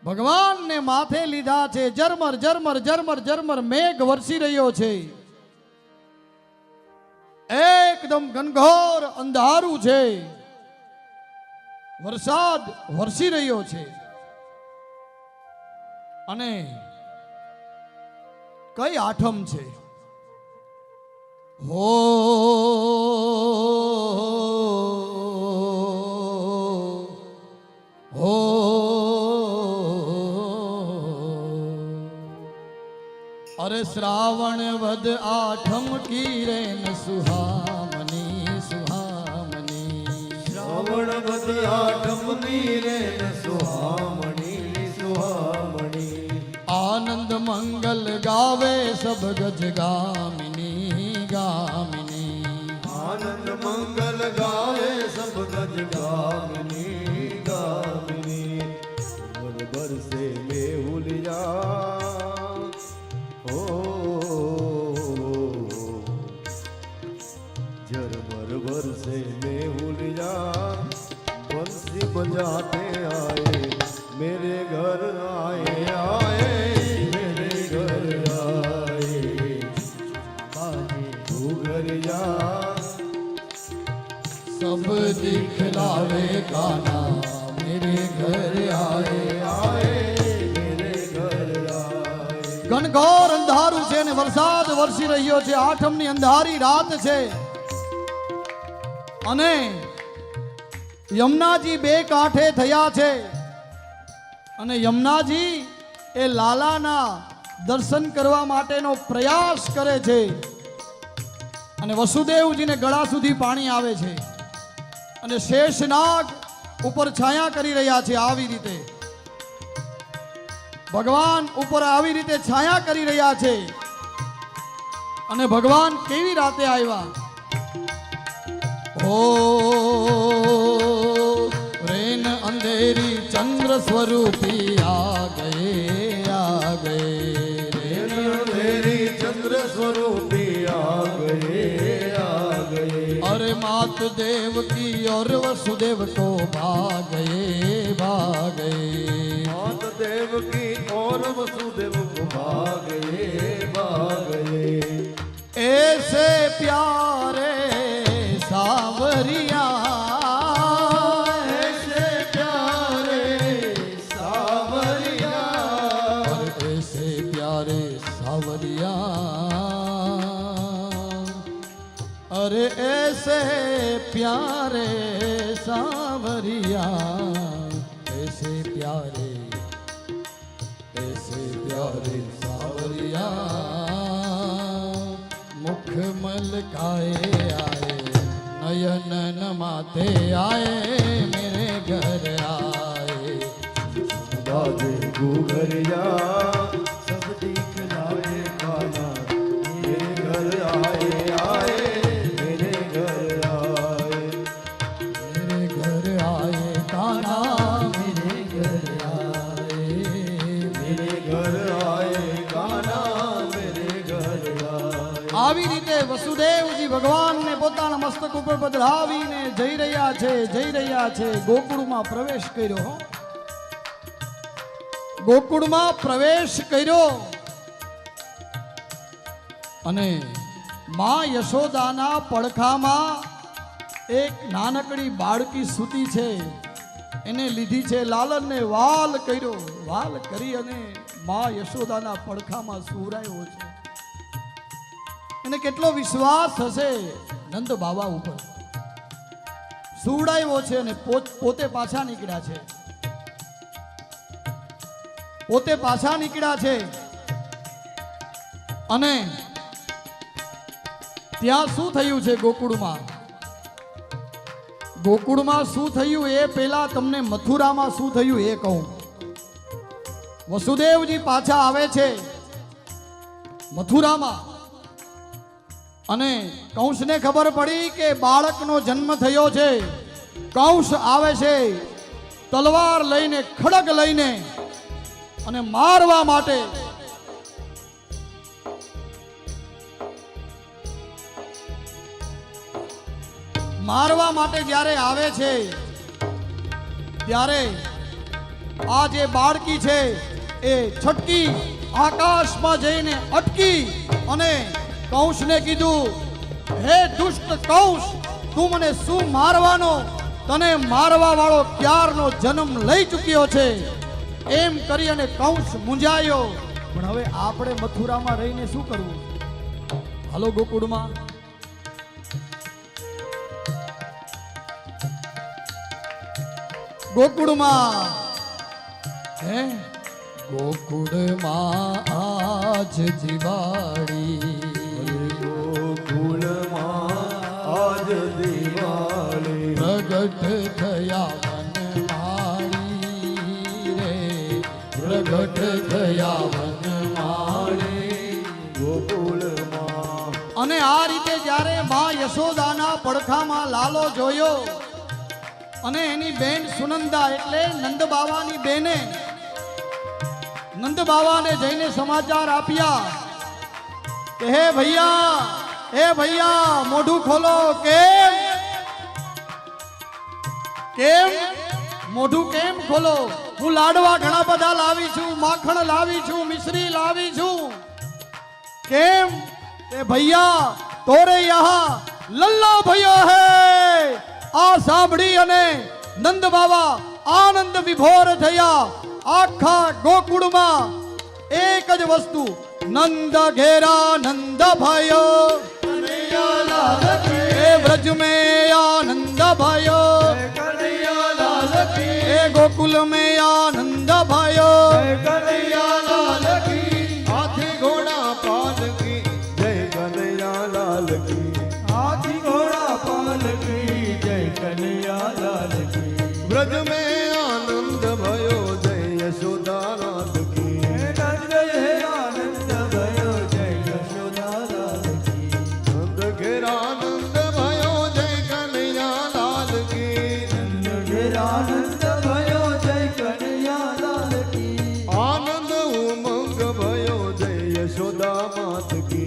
ભગવાન ને માથે લીધા છે. ઝરમર ઝરમર ઝરમર ઝરમર મેઘ વરસી રહ્યો છે. એકદમ ઘનઘોર અંધારું છે. વરસાદ વરસી રહ્યો છે. અને કઈ આઠમ છે? હો હો અરે શ્રાવણ વદ આઠમ કી રેન સુહામની સુહામની. શ્રાવણ વદ આઠમ કી રેન સુહામણી સુહામણી. આનંદ મંગલ ગાવે સબ ગજ ગામિની ગામિની. આનંદ મંગલ ગાવે સબ ગજ ગામિની ગામિની. બરસે મેહુલિયા ઓ झरमर बरसे मेहुलिया बंसी बजाते आए मेरे घर आए आए मेरे घर आए घुघरिया सब दिखलावे काना मेरे घर आए आए मेरे घर आए. ઘનઘોર અંધારું છે ને વરસાદ વરસી રહ્યો છે. આઠમની અંધારી રાત છે અને યમુનાજી બે કાંઠે થયા છે અને યમુનાજી એ લાલાના દર્શન કરવા માટેનો પ્રયાસ કરે છે અને વસુદેવજીને ગળા સુધી પાણી આવે છે અને શેષનાગ ઉપર છાયા કરી રહ્યા છે. આવી રીતે ભગવાન ઉપર આવી રીતે છાયા કરી રહ્યા છે. અને ભગવાન કેવી રાતે આવ્યા? ઓ રેન અંધેરી ચંદ્ર સ્વરૂપી આ ગયે આ ગયે. रेन अंधेरी चंद्र स्वरूपी आ गए आ गए. अरे मात देव की और वसुदेव को भागे भागे. मात देव की और वसुदेव को भागे भागे. ऐसे प्यारे सावरिया ऐसे प्यारे सावरिया और ऐसे प्यारे सावरिया अरे ऐसे प्यारे सावरिया ऐसे प्यारे सावरिया मुख मलकाए आए नयन माथे आए मेरे घर आए. बाजे घुघरिया सब दिखलाए काना मेरे घर आए आए मेरे घर आए. मेरे घर आए कान्हा मेरे घर आए. मेरे घर आए काना मेरे घर आए. આવી રીતે વસુદેવજી ભગવાનને પોતાના મસ્તક ઉપર પધરાવીને જઈ રહ્યા છે. ગોકુળમાં પ્રવેશ કર્યો. ગોકુળમાં પ્રવેશ કર્યો અને માં યશોદાના પડખામાં એક નાનકડી બાળકી સૂતી છે. એને લીધી છે. લાલનને વાલ કર્યો. વાલ કરી અને માં યશોદાના પડખામાં સુવરાયો છે. એને કેટલો વિશ્વાસ હશે નંદ બાબા ઉપર. સુવડાવ્યો છે અને પોતે પાછા નીકળ્યા છે. પોતે પાછા નીકળ્યા છે અને ત્યાં શું થયું છે ગોકુળમાં? ગોકુળમાં શું થયું એ પહેલા તમને મથુરામાં શું થયું એ કહું. વસુદેવજી પાછા આવે છે મથુરામાં અને કંસને ખબર પડી કે બાળકનો જન્મ થયો છે. કંસ આવે છે તલવાર લઈને, ખડગ લઈને અને મારવા માટે. જ્યારે આવે છે ત્યારે આ જે બાળકી છે એ છટકી આકાશમાં જઈને અટકી અને કંસને કીધું, હે દુષ્ટ કંસ, તું મને શું મારવાનો? તને મારવા વાળો ક્યારનો જન્મ લઈ ચૂક્યો છે. એમ કરી અને કંસ મૂંઝાયો. પણ હવે આપણે મથુરામાં રહીને શું કરવું? હાલો ગોકુળમાં. ગોકુળમાં હે ગોકુળમાં આજ દિવાળી, ગોકુળમાં આજ દિવાળી, પ્રગટ થયા વનમાળી રે, પ્રગટ થયા વનમાળી. ગોકુળમાં અને આ રીતે જ્યારે માં યશોદાના પડખામાં લાલો જોયો અને એની બેન સુનંદા એટલે નંદ બાવાની બેને નંદ બાવાને જઈને સમાચાર આપ્યા કે હે ભૈયા મોઢું ખોલો. કેમ મોઢું કેમ ખોલો? હું લાડવા ઘણા બધા લાવી છું, માખણ લાવી છું, મિશ્રી લાવી છું. કેમ? એ ભૈયા તોરે યહાં લલ્લા ભૈયા હે. આ સાંભળી અને નંદ બાવા આનંદ વિભોર થયા. આખા ગોકુળમાં એક જ વસ્તુ, નંદ ઘેરા નંદ ભયો, એ વ્રજ મેં આનંદ ભયો, એ ગોકુલ મેં આનંદ ભયો. હાથી ઘોડા પાલકી જય કનૈયા લાલ કી, હાથી ઘોડા પાલકી જય કનૈયા લાલ કી. વ્રજ में आनंद भयो जय यशोदानाथ की, नंद हे आनंद भयो जय यशोदानाथ की. नंद घेरानंद भयो जय कन्हैया लाल की, नंद घेरानंद भयो जय कन्हैया लाल की. आनंद उमंग भयो जय यशोदा मात की,